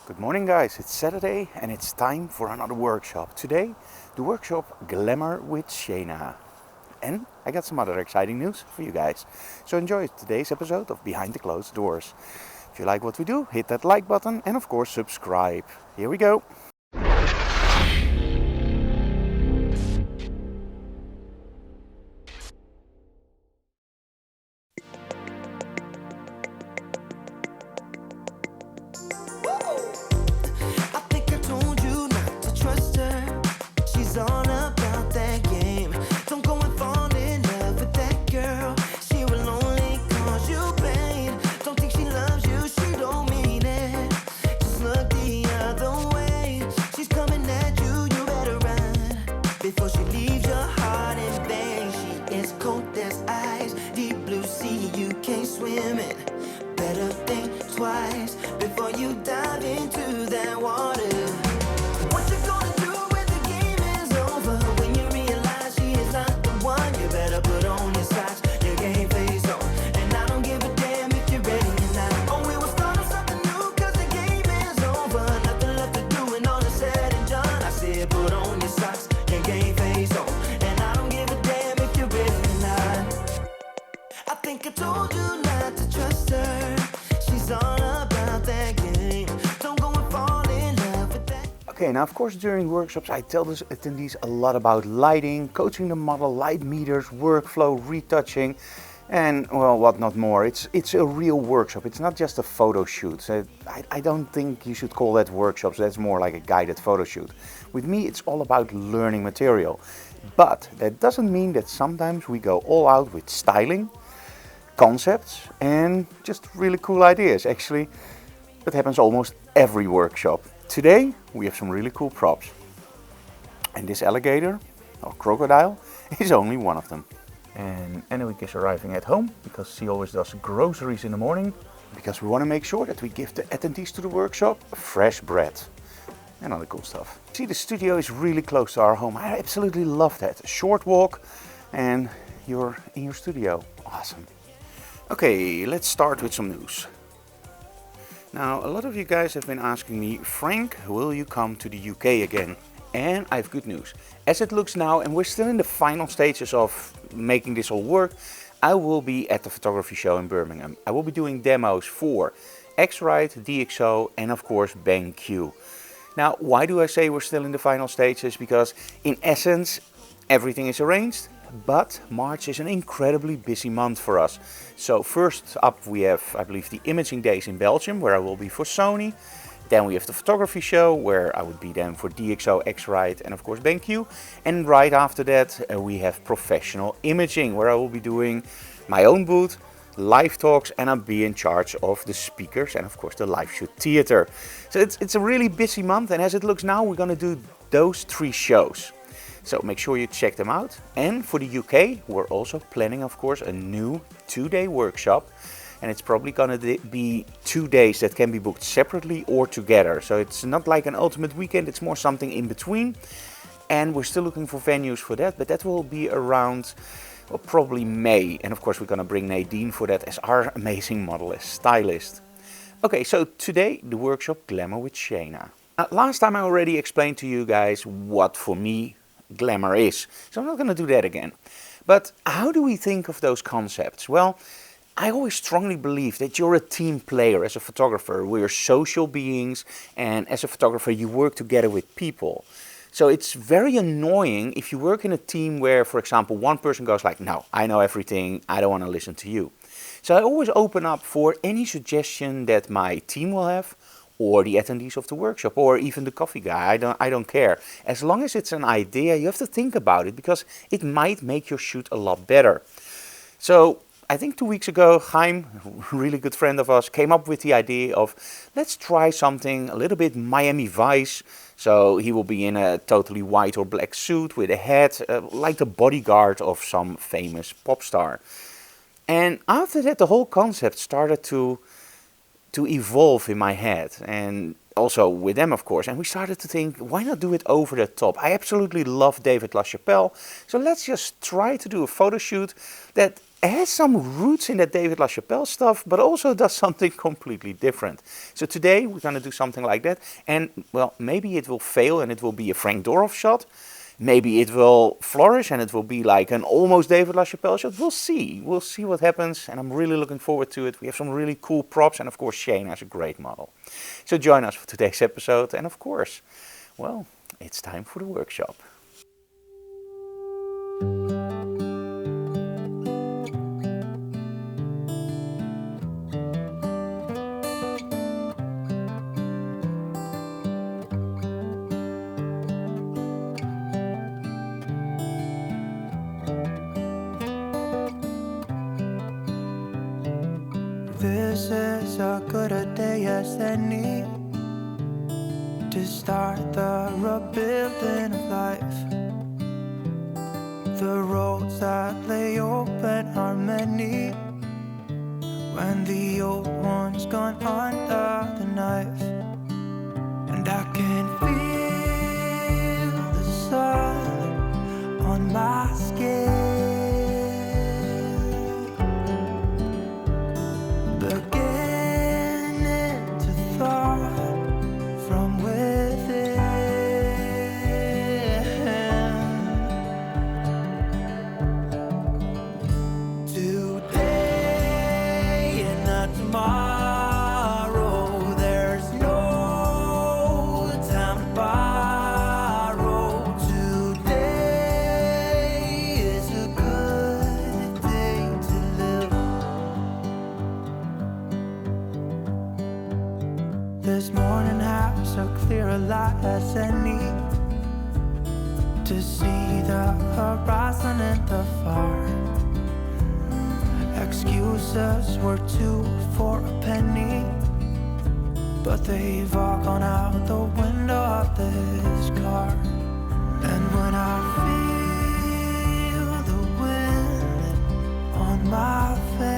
Good morning guys, it's Saturday and it's time for another workshop. Today, the workshop Glamour with Sheena. And I got some other exciting news for you guys. So enjoy today's episode of Behind the Closed Doors. If you like what we do, hit that like button and of course subscribe. Here we go. Okay, now of course during workshops I tell the attendees a lot about lighting, coaching the model, light meters, workflow, retouching, and well, what not more. It's a real workshop. It's not just a photo shoot. So I don't think you should call that workshops. That's more like a guided photo shoot. With me, it's all about learning material. But that doesn't mean that sometimes we go all out with styling, concepts, and just really cool ideas. Actually, that happens almost every workshop. Today we have some really cool props. And this alligator, or crocodile, is only one of them. And Anouk is arriving at home because she always does groceries in the morning. Because we want to make sure that we give the attendees to the workshop fresh bread and other cool stuff. See, the studio is really close to our home. I absolutely love that. A short walk and you're in your studio. Awesome. Okay, let's start with some news. Now, a lot of you guys have been asking me, Frank, will you come to the UK again? And I have good news. As it looks now, and we're still in the final stages of making this all work, I will be at the photography show in Birmingham. I will be doing demos for x-rite, DxO, and of course BenQ. Now, why do I say we're still in the final stages? Because in essence, everything is arranged. But March is an incredibly busy month for us. So first up we have, I believe, the imaging days in Belgium, where I will be for Sony. Then we have the photography show, where I would be then for DxO, x-rite, and of course BenQ. And right after that we have professional imaging, where I will be doing my own booth, live talks, and I'll be in charge of the speakers and of course the live shoot theater. So it's a really busy month, and as it looks now, we're going to do those 3 shows. So make sure you check them out. And for the UK, we're also planning, of course, a new 2-day workshop. And it's probably going to be 2 days that can be booked separately or together. So it's not like an ultimate weekend, it's more something in between. And we're still looking for venues for that, but that will be around, well, probably May. And of course, we're going to bring Nadine for that as our amazing modelist, stylist. Okay, so today, the workshop Glamour with Sheena. Last time I already explained to you guys what for me glamour is. So I'm not going to do that again. But how do we think of those concepts? Well, I always strongly believe that you're a team player as a photographer. We're social beings, and as a photographer you work together with people. So it's very annoying if you work in a team where, for example, one person goes like, no, I know everything, I don't want to listen to you. So I always open up for any suggestion that my team will have, or the attendees of the workshop, or even the coffee guy. I don't care. As long as it's an idea, you have to think about it, because it might make your shoot a lot better. So I think 2 weeks ago, Chaim, a really good friend of us, came up with the idea of, let's try something a little bit Miami Vice. So he will be in a totally white or black suit with a hat, like the bodyguard of some famous pop star. And after that, the whole concept started to evolve in my head, and also with them, of course. And we started to think, why not do it over the top? I absolutely love David LaChapelle, so let's just try to do a photo shoot that has some roots in that David LaChapelle stuff, but also does something completely different. So today we're going to do something like that. And well, maybe it will fail and it will be a Frank Doorhof shot. Maybe it will flourish and it will be like an almost David LaChapelle shot. We'll see. We'll see what happens, and I'm really looking forward to it. We have some really cool props, and of course Sheena is a great model. So join us for today's episode, and of course, well, it's time for the workshop. This is as good a day as any to start the rebuilding of life. The roads that lay open are many when the old one's gone under the knife. And I can feel the sun on my skin, this morning has a clearer light as any to see the horizon in the far. Excuses were 2 for a penny, but they've all gone out the window of this car. And when I feel the wind on my face,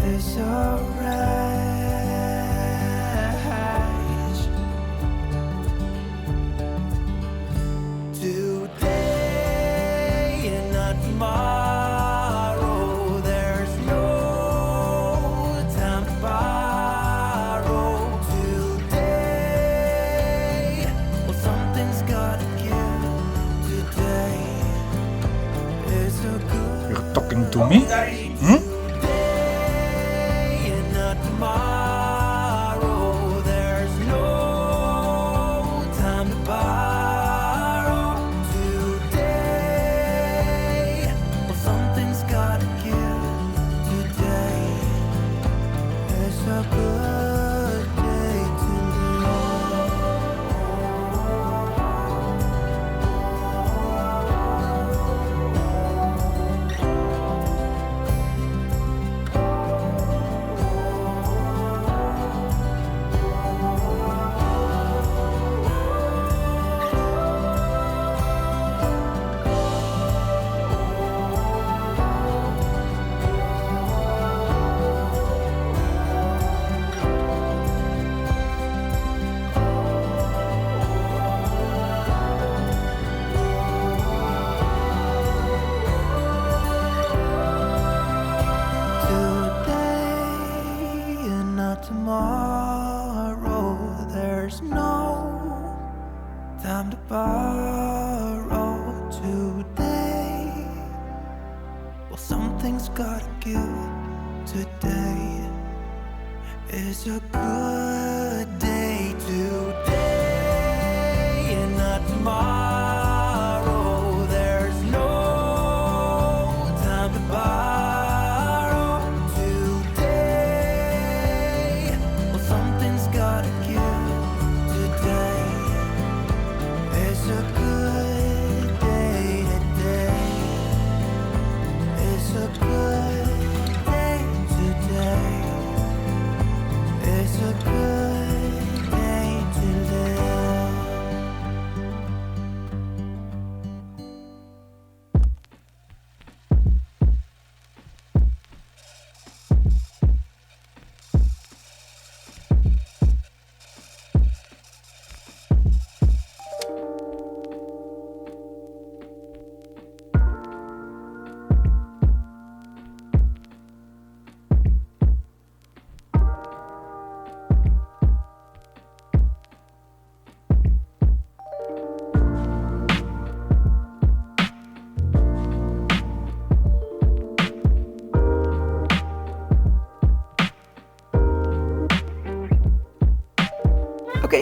is a rise. Today and not tomorrow, there's no time to borrow. Today, well, something's gotta give. Today is a good. You're talking to me? Hmm? Tomorrow, there's no time to borrow. Today, well, something's gotta give. Today is a good day to tomorrow, there's no time to borrow. Today, well, something's gotta give. Today is a good day. Today and not tomorrow, there's no time to borrow. Good.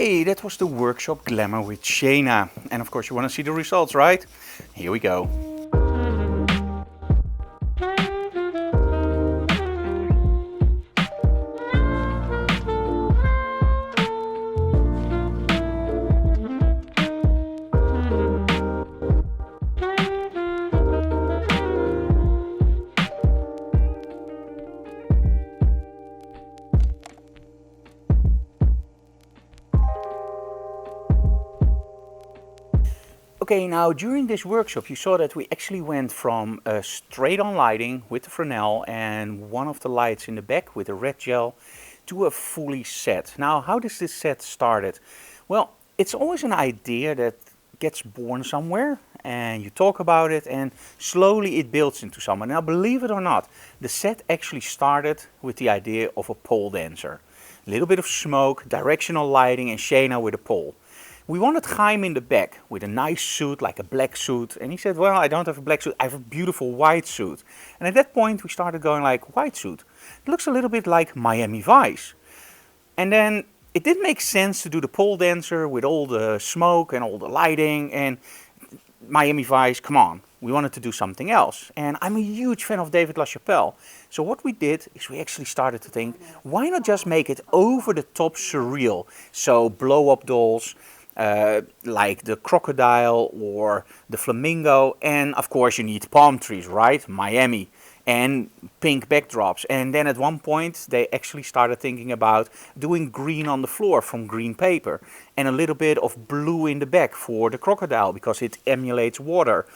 Okay, that was the workshop Glamour with Sheena. And of course you want to see the results, right? Here we go. Okay, now during this workshop you saw that we actually went from a straight on lighting with the Fresnel and one of the lights in the back with a red gel to a fully set. Now, how does this set started? Well, it's always an idea that gets born somewhere and you talk about it and slowly it builds into something. Now, believe it or not, the set actually started with the idea of a pole dancer. A little bit of smoke, directional lighting and Sheena with a pole. We wanted Chaim in the back with a nice suit, like a black suit. And he said, well, I don't have a black suit, I have a beautiful white suit. And at that point we started going like, white suit. It looks a little bit like Miami Vice. And then it didn't make sense to do the pole dancer with all the smoke and all the lighting. And Miami Vice, come on, we wanted to do something else. And I'm a huge fan of David LaChapelle. So what we did is we actually started to think, why not just make it over the top surreal? So blow up dolls. Like the crocodile or the flamingo, and of course you need palm trees, right? Miami, and pink backdrops. And then at one point they actually started thinking about doing green on the floor from green paper and a little bit of blue in the back for the crocodile because it emulates water.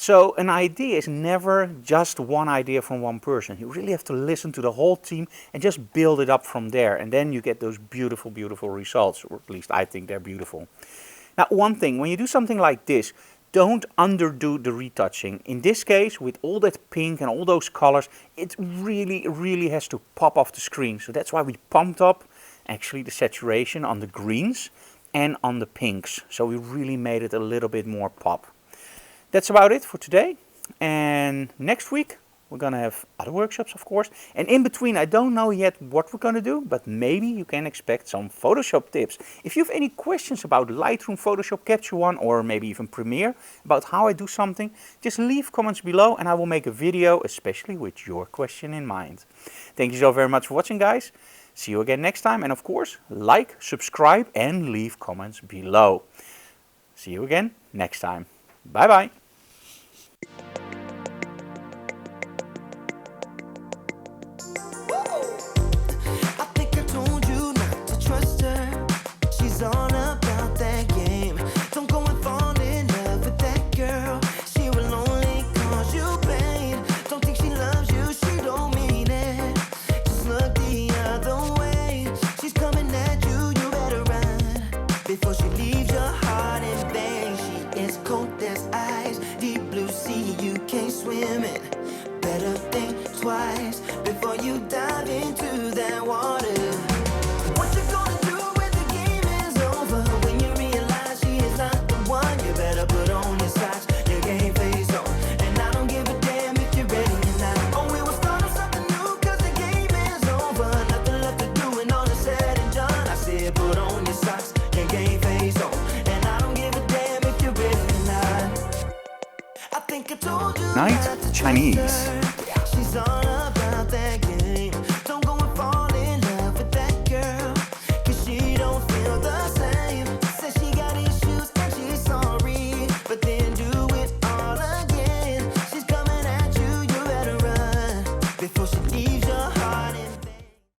So an idea is never just one idea from one person. You really have to listen to the whole team and just build it up from there. And then you get those beautiful, beautiful results, or at least I think they're beautiful. Now, one thing, when you do something like this, don't underdo the retouching. In this case, with all that pink and all those colors, it really, really has to pop off the screen. So that's why we pumped up actually the saturation on the greens and on the pinks. So we really made it a little bit more pop. That's about it for today, and next week we're gonna have other workshops, of course, and in between I don't know yet what we're gonna do, but maybe you can expect some Photoshop tips. If you have any questions about Lightroom, Photoshop, Capture One, or maybe even Premiere, about how I do something, just leave comments below and I will make a video especially with your question in mind. Thank you so very much for watching, guys. See you again next time, and of course, like, subscribe and leave comments below. See you again next time. Bye bye. I think I told you not to trust her. She's all about that game. Don't go and fall in love with that girl. She will only cause you pain. Don't think she loves you, she don't mean it. Just look the other way. She's coming at you, you better run before she leaves your heart in vain. She is cold as ice, deep blue sea you can't swim in. Better think twice before you dive into that water. What you gonna do when the game is over? When you realize she is not the one, you better put on your socks, your game face on. And I don't give a damn if you're ready or not. Oh, we will start on something new, cause the game is over. Nothing left to do and all is said and done. I said put on your socks, your game face on. And I don't give a damn if you're ready or not. I think I told you Night not to Chinese. trust her. She's on